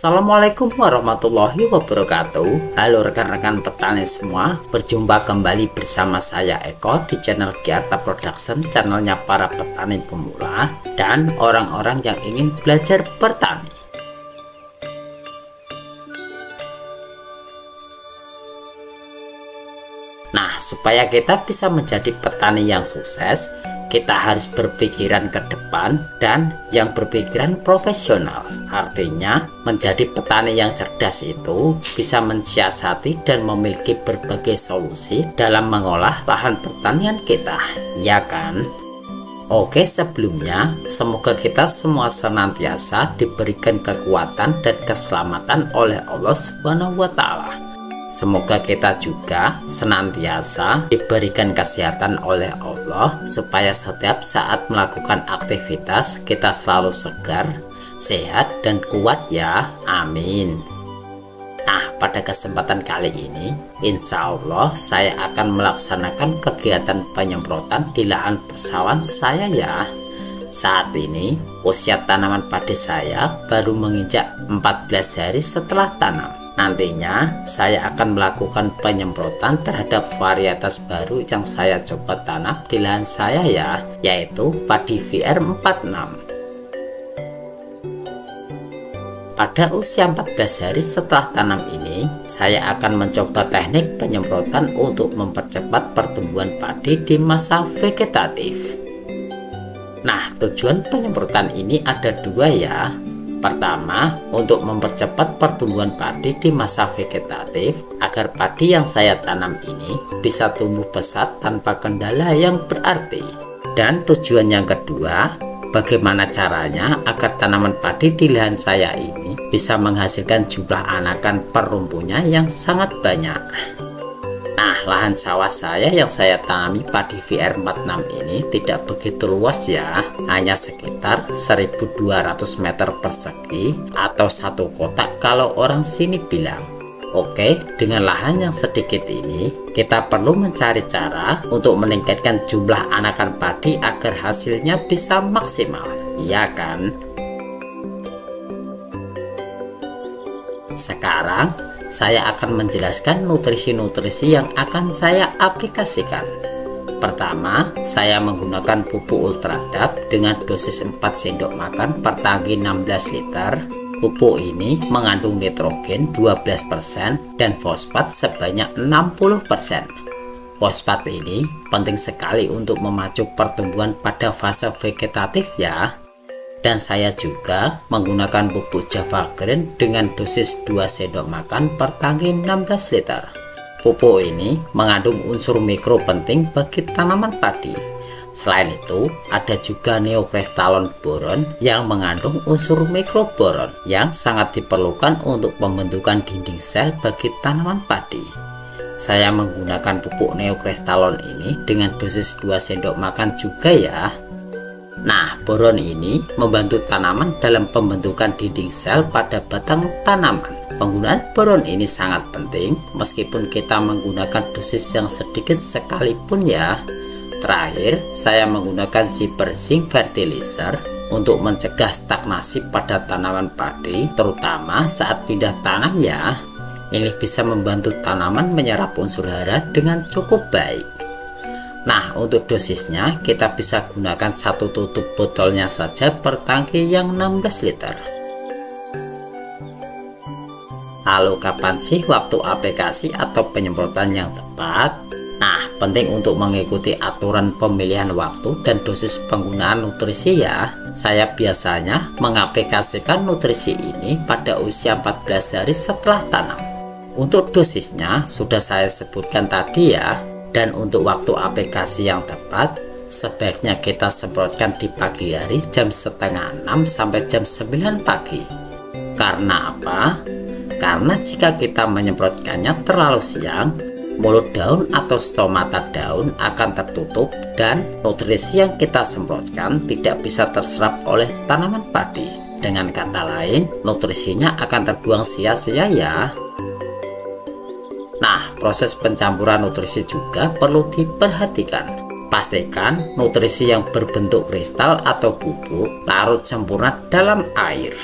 Assalamualaikum warahmatullahi wabarakatuh. Halo rekan-rekan petani semua, berjumpa kembali bersama saya Eko di channel Giarta Production, channelnya para petani pemula dan orang-orang yang ingin belajar bertani. Nah, supaya kita bisa menjadi petani yang sukses, kita harus berpikiran ke depan dan yang berpikiran profesional. Artinya, menjadi petani yang cerdas itu bisa mensiasati dan memiliki berbagai solusi dalam mengolah lahan pertanian kita, ya kan? Oke, sebelumnya semoga kita semua senantiasa diberikan kekuatan dan keselamatan oleh Allah Subhanahu wa Ta'ala. Semoga kita juga senantiasa diberikan kesehatan oleh Allah supaya setiap saat melakukan aktivitas kita selalu segar, sehat, dan kuat ya. Amin. Nah, pada kesempatan kali ini, insya Allah saya akan melaksanakan kegiatan penyemprotan di lahan persawahan saya ya. Saat ini, usia tanaman padi saya baru menginjak 14 hari setelah tanam. Nantinya saya akan melakukan penyemprotan terhadap varietas baru yang saya coba tanam di lahan saya ya, yaitu padi VR46. Pada usia 14 hari setelah tanam ini, saya akan mencoba teknik penyemprotan untuk mempercepat pertumbuhan padi di masa vegetatif. Nah, tujuan penyemprotan ini ada dua ya. Pertama, untuk mempercepat pertumbuhan padi di masa vegetatif agar padi yang saya tanam ini bisa tumbuh pesat tanpa kendala yang berarti. Dan tujuan yang kedua, bagaimana caranya agar tanaman padi di lahan saya ini bisa menghasilkan jumlah anakan per rumpunya yang sangat banyak. Nah, lahan sawah saya yang saya tanami padi VR46 ini tidak begitu luas ya, hanya sekitar 1200 meter persegi atau satu kotak kalau orang sini bilang. Oke, dengan lahan yang sedikit ini, kita perlu mencari cara untuk meningkatkan jumlah anakan padi agar hasilnya bisa maksimal, ya kan? Sekarang, saya akan menjelaskan nutrisi-nutrisi yang akan saya aplikasikan. Pertama, saya menggunakan pupuk Ultradap dengan dosis 4 sendok makan per tangki 16 liter. Pupuk ini mengandung nitrogen 12% dan fosfat sebanyak 60%. Fosfat ini penting sekali untuk memacu pertumbuhan pada fase vegetatif ya. Dan saya juga menggunakan pupuk Java Green dengan dosis 2 sendok makan per tangki 16 liter. Pupuk ini mengandung unsur mikro penting bagi tanaman padi. Selain itu, ada juga neokrestalon boron yang mengandung unsur mikroboron yang sangat diperlukan untuk pembentukan dinding sel bagi tanaman padi. Saya menggunakan pupuk neokrestalon ini dengan dosis 2 sendok makan juga ya. Nah, boron ini membantu tanaman dalam pembentukan dinding sel pada batang tanaman. Penggunaan boron ini sangat penting meskipun kita menggunakan dosis yang sedikit sekalipun ya. Terakhir, saya menggunakan Super Zinc Fertilizer untuk mencegah stagnasi pada tanaman padi, terutama saat pindah tanam ya. Ini bisa membantu tanaman menyerap unsur hara dengan cukup baik. Nah, untuk dosisnya kita bisa gunakan satu tutup botolnya saja per tangki yang 16 liter. Lalu kapan sih waktu aplikasi atau penyemprotan yang tepat? Nah, penting untuk mengikuti aturan pemilihan waktu dan dosis penggunaan nutrisi ya. Saya biasanya mengaplikasikan nutrisi ini pada usia 14 hari setelah tanam. Untuk dosisnya sudah saya sebutkan tadi ya. Dan untuk waktu aplikasi yang tepat, sebaiknya kita semprotkan di pagi hari jam setengah 6 sampai jam 9 pagi. Karena apa? Karena jika kita menyemprotkannya terlalu siang, mulut daun atau stomata daun akan tertutup dan nutrisi yang kita semprotkan tidak bisa terserap oleh tanaman padi. Dengan kata lain, nutrisinya akan terbuang sia-sia ya. Nah, proses pencampuran nutrisi juga perlu diperhatikan. Pastikan nutrisi yang berbentuk kristal atau bubuk larut sempurna dalam air.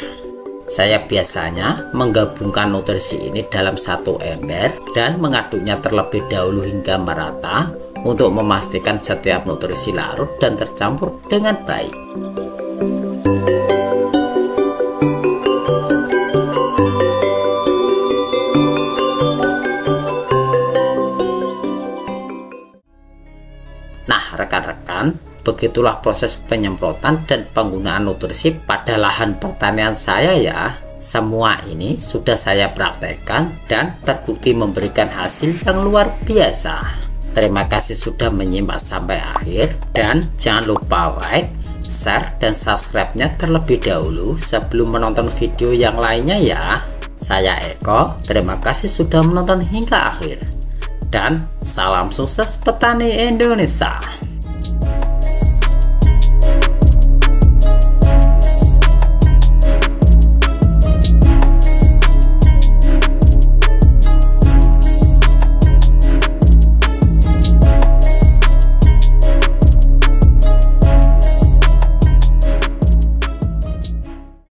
Saya biasanya menggabungkan nutrisi ini dalam satu ember dan mengaduknya terlebih dahulu hingga merata untuk memastikan setiap nutrisi larut dan tercampur dengan baik. Nah, rekan-rekan, begitulah proses penyemprotan dan penggunaan nutrisi pada lahan pertanian saya ya. Semua ini sudah saya praktekkan dan terbukti memberikan hasil yang luar biasa. Terima kasih sudah menyimak sampai akhir dan jangan lupa like, share, dan subscribe-nya terlebih dahulu sebelum menonton video yang lainnya ya. Saya Eko, terima kasih sudah menonton hingga akhir. Dan salam sukses petani Indonesia.